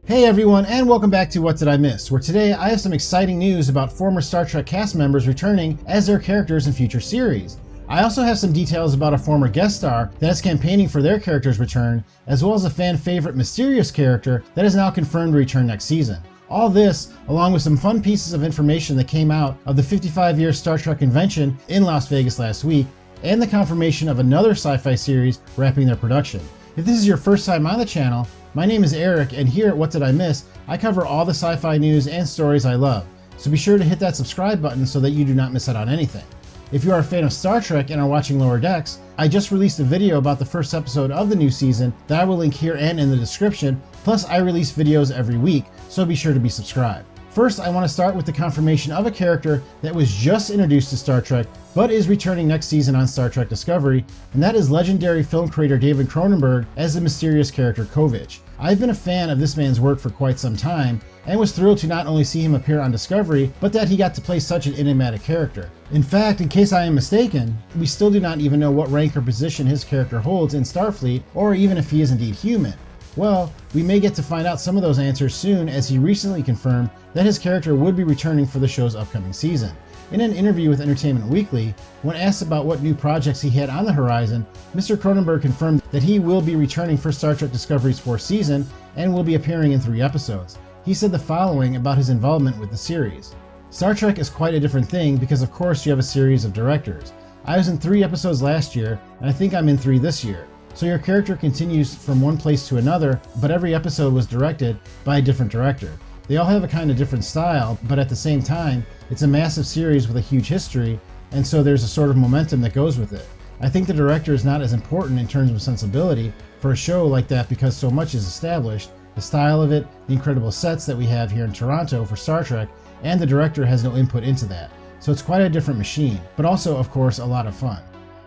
Hey everyone, and welcome back to What Did I Miss, where today I have some exciting news about former Star Trek cast members returning as their characters in future series. I also have some details about a former guest star that is campaigning for their character's return, as well as a fan favorite mysterious character that is now confirmed to return next season. All this, along with some fun pieces of information that came out of the 55-year Star Trek convention in Las Vegas last week, and the confirmation of another sci-fi series wrapping their production. If this is your first time on the channel, my name is Eric, and here at What Did I Miss, I cover all the sci-fi news and stories I love, so be sure to hit that subscribe button so that you do not miss out on anything. If you are a fan of Star Trek and are watching Lower Decks, I just released a video about the first episode of the new season that I will link here and in the description, plus I release videos every week, so be sure to be subscribed. First, I want to start with the confirmation of a character that was just introduced to Star Trek, but is returning next season on Star Trek Discovery, and that is legendary film creator David Cronenberg as the mysterious character Kovich. I've been a fan of this man's work for quite some time, and was thrilled to not only see him appear on Discovery, but that he got to play such an enigmatic character. In fact, in case I am mistaken, we still do not even know what rank or position his character holds in Starfleet, or even if he is indeed human. Well, we may get to find out some of those answers soon, as he recently confirmed that his character would be returning for the show's upcoming season. In an interview with Entertainment Weekly, when asked about what new projects he had on the horizon, Mr. Cronenberg confirmed that he will be returning for Star Trek Discovery's 4th season and will be appearing in 3 episodes. He said the following about his involvement with the series. Star Trek is quite a different thing because of course you have a series of directors. I was in 3 episodes last year, and I think I'm in 3 this year. So your character continues from one place to another, but every episode was directed by a different director. They all have a kind of different style, but at the same time, it's a massive series with a huge history, and so there's a sort of momentum that goes with it. I think the director is not as important in terms of sensibility for a show like that because so much is established, the style of it, the incredible sets that we have here in Toronto for Star Trek, and the director has no input into that. So it's quite a different machine, but also, of course, a lot of fun.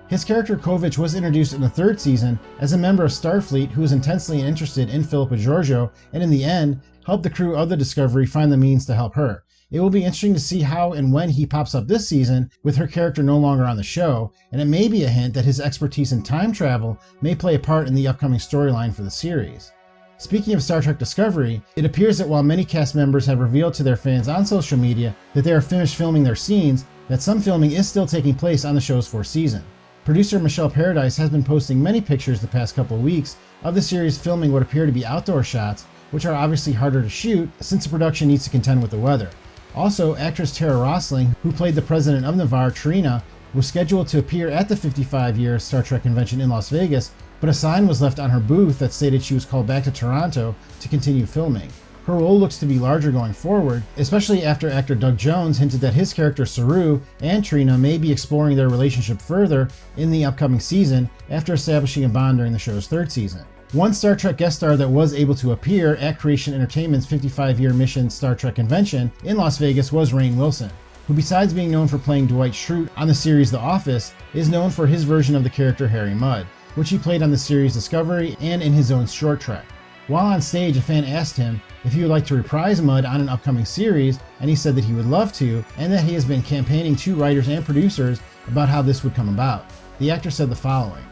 His character Kovich was introduced in the 3rd season as a member of Starfleet who was intensely interested in Philippa Georgiou, and in the end, helped the crew of the Discovery find the means to help her. It will be interesting to see how and when he pops up this season, with her character no longer on the show, and it may be a hint that his expertise in time travel may play a part in the upcoming storyline for the series. Speaking of Star Trek Discovery, it appears that while many cast members have revealed to their fans on social media that they are finished filming their scenes, that some filming is still taking place on the show's 4th season. Producer Michelle Paradise has been posting many pictures the past couple of weeks of the series filming what appear to be outdoor shots, which are obviously harder to shoot since the production needs to contend with the weather. Also, actress Tara Rosling, who played the president of Navarre, Trina, was scheduled to appear at the 55-year Star Trek convention in Las Vegas, but a sign was left on her booth that stated she was called back to Toronto to continue filming. Her role looks to be larger going forward, especially after actor Doug Jones hinted that his character Saru and Trina may be exploring their relationship further in the upcoming season after establishing a bond during the show's 3rd season. One Star Trek guest star that was able to appear at Creation Entertainment's 55-year Mission Star Trek convention in Las Vegas was Rainn Wilson, who besides being known for playing Dwight Schrute on the series The Office, is known for his version of the character Harry Mudd, which he played on the series Discovery and in his own short trek. While on stage, a fan asked him if he would like to reprise Mudd on an upcoming series, and he said that he would love to, and that he has been campaigning to writers and producers about how this would come about. The actor said the following: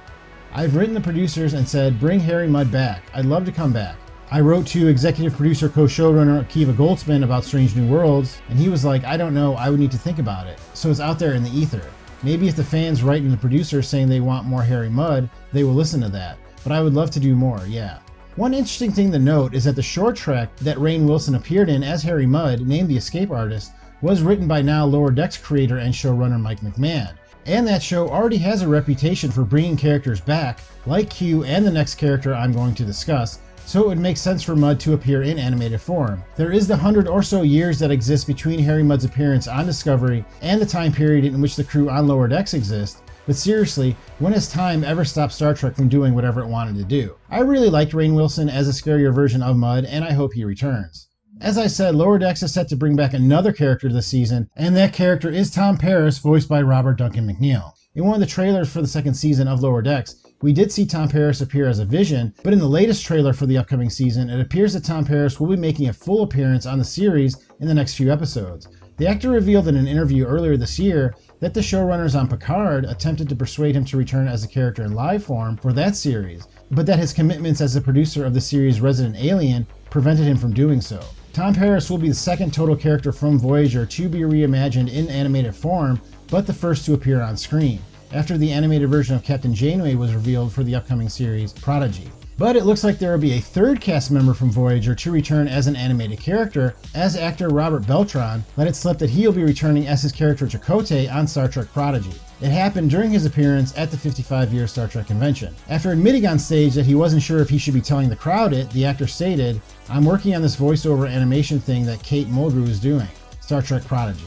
"I've written the producers and said, bring Harry Mudd back. I'd love to come back. I wrote to executive producer co-showrunner Akiva Goldsman about Strange New Worlds, and he was like, I don't know, I would need to think about it. So it's out there in the ether. Maybe if the fans write to the producers saying they want more Harry Mudd, they will listen to that. But I would love to do more, yeah." One interesting thing to note is that the short trek that Rainn Wilson appeared in as Harry Mudd, named The Escape Artist, was written by now Lower Decks creator and showrunner Mike McMahon. And that show already has a reputation for bringing characters back, like Q and the next character I'm going to discuss, so it would make sense for Mudd to appear in animated form. There is the 100 or so years that exist between Harry Mudd's appearance on Discovery and the time period in which the crew on Lower Decks exist, but seriously, when has time ever stopped Star Trek from doing whatever it wanted to do? I really liked Rainn Wilson as a scarier version of Mudd, and I hope he returns. As I said, Lower Decks is set to bring back another character this season, and that character is Tom Paris, voiced by Robert Duncan McNeil. In one of the trailers for the 2nd season of Lower Decks, we did see Tom Paris appear as a Vision, but in the latest trailer for the upcoming season, it appears that Tom Paris will be making a full appearance on the series in the next few episodes. The actor revealed in an interview earlier this year that the showrunners on Picard attempted to persuade him to return as a character in live form for that series, but that his commitments as a producer of the series Resident Alien prevented him from doing so. Tom Paris will be the second total character from Voyager to be reimagined in animated form, but the first to appear on screen, after the animated version of Captain Janeway was revealed for the upcoming series Prodigy. But it looks like there will be a third cast member from Voyager to return as an animated character, as actor Robert Beltran let it slip that he'll be returning as his character Chakotay on Star Trek Prodigy. It happened during his appearance at the 55-year Star Trek convention. After admitting on stage that he wasn't sure if he should be telling the crowd it, the actor stated, "I'm working on this voiceover animation thing that Kate Mulgrew is doing, Star Trek Prodigy."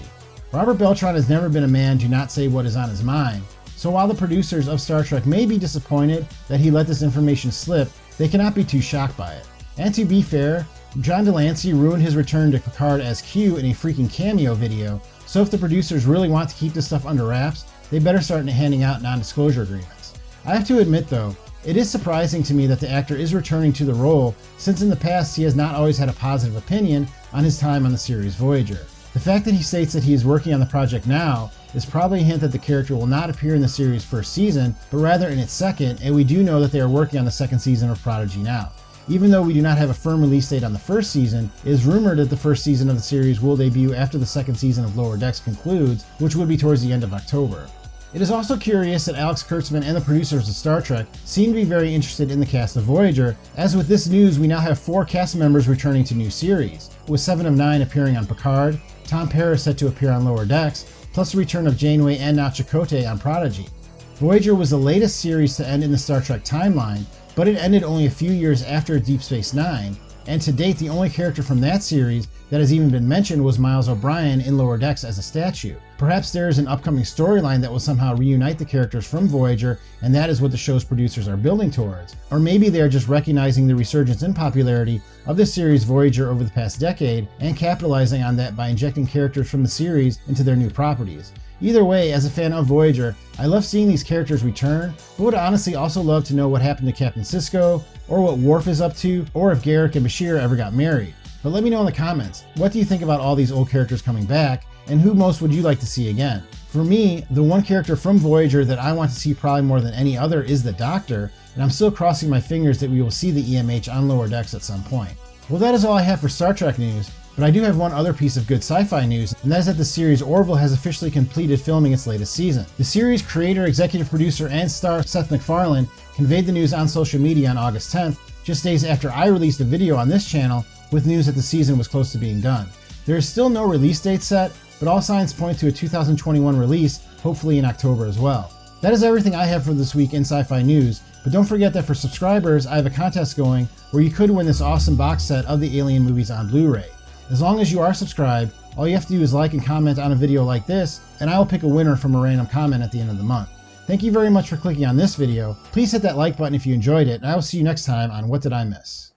Robert Beltran has never been a man to not say what is on his mind, so while the producers of Star Trek may be disappointed that he let this information slip, they cannot be too shocked by it. And to be fair, John Delancey ruined his return to Picard as Q in a freaking cameo video, so if the producers really want to keep this stuff under wraps, they better start handing out non-disclosure agreements. I have to admit though, it is surprising to me that the actor is returning to the role, since in the past he has not always had a positive opinion on his time on the series Voyager. The fact that he states that he is working on the project now is probably a hint that the character will not appear in the series' first season, but rather in its second, and we do know that they are working on the second season of Prodigy now. Even though we do not have a firm release date on the first season, it is rumored that the first season of the series will debut after the second season of Lower Decks concludes, which would be towards the end of October. It is also curious that Alex Kurtzman and the producers of Star Trek seem to be very interested in the cast of Voyager, as with this news we now have 4 cast members returning to new series, with 7 of 9 appearing on Picard, Tom Paris set to appear on Lower Decks, plus the return of Janeway and now Chakotay on Prodigy. Voyager was the latest series to end in the Star Trek timeline, but it ended only a few years after Deep Space Nine, and to date the only character from that series that has even been mentioned was Miles O'Brien in Lower Decks as a statue. Perhaps there is an upcoming storyline that will somehow reunite the characters from Voyager, and that is what the show's producers are building towards. Or maybe they are just recognizing the resurgence in popularity of the series Voyager over the past decade, and capitalizing on that by injecting characters from the series into their new properties. Either way, as a fan of Voyager, I love seeing these characters return, but would honestly also love to know what happened to Captain Sisko, or what Worf is up to, or if Garak and Bashir ever got married. But let me know in the comments, what do you think about all these old characters coming back, and who most would you like to see again? For me, the one character from Voyager that I want to see probably more than any other is the Doctor, and I'm still crossing my fingers that we will see the EMH on Lower Decks at some point. Well, that is all I have for Star Trek news, but I do have one other piece of good sci-fi news, and that is that the series Orville has officially completed filming its latest season. The series creator, executive producer, and star Seth MacFarlane conveyed the news on social media on August 10th, just days after I released a video on this channel with news that the season was close to being done. There is still no release date set, but all signs point to a 2021 release, hopefully in October as well. That is everything I have for this week in sci-fi news, but don't forget that for subscribers, I have a contest going where you could win this awesome box set of the Alien movies on Blu-ray. As long as you are subscribed, all you have to do is like and comment on a video like this, and I will pick a winner from a random comment at the end of the month. Thank you very much for clicking on this video. Please hit that like button if you enjoyed it, and I will see you next time on What Did I Miss?